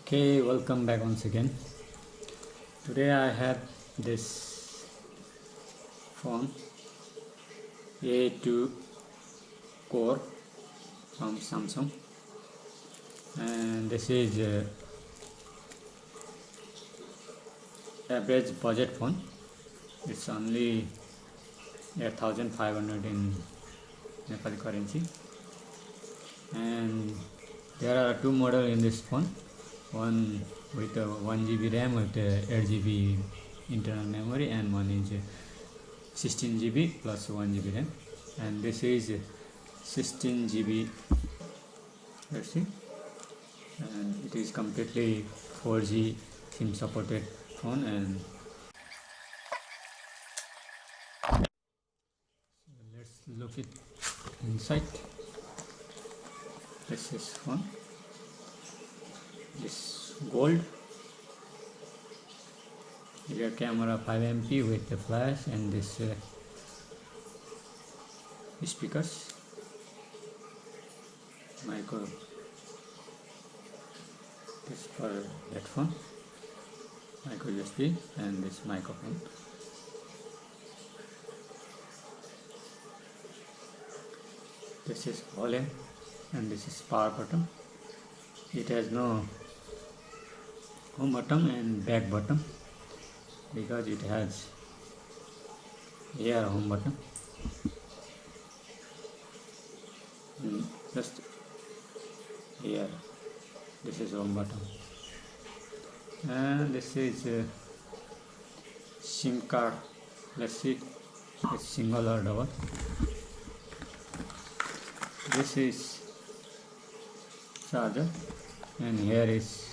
Okay, welcome back once again. Today I have this phone A2 core from Samsung, and this is average budget phone. It's only 8,500 in Nepali currency, and there are two models in this phone. One with 1 GB RAM with 8 GB internal memory, and one is 16 GB plus 1 GB RAM, and this is 16 GB. Let's see, and it is completely 4G SIM supported phone. And so let's look it inside. This is phone. This gold rear camera 5 MP with the flash, and this speakers, micro, this for headphone, micro USB, and this microphone. This is volume, and this is power button. It has no home button and back button because it has here home button. Just here, this is home button, and this is SIM card. Let's see, it's single or double. This is charger, and here is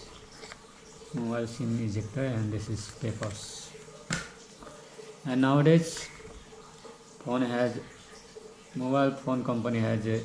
mobile SIM ejector, and this is papers. And nowadays mobile phone company has a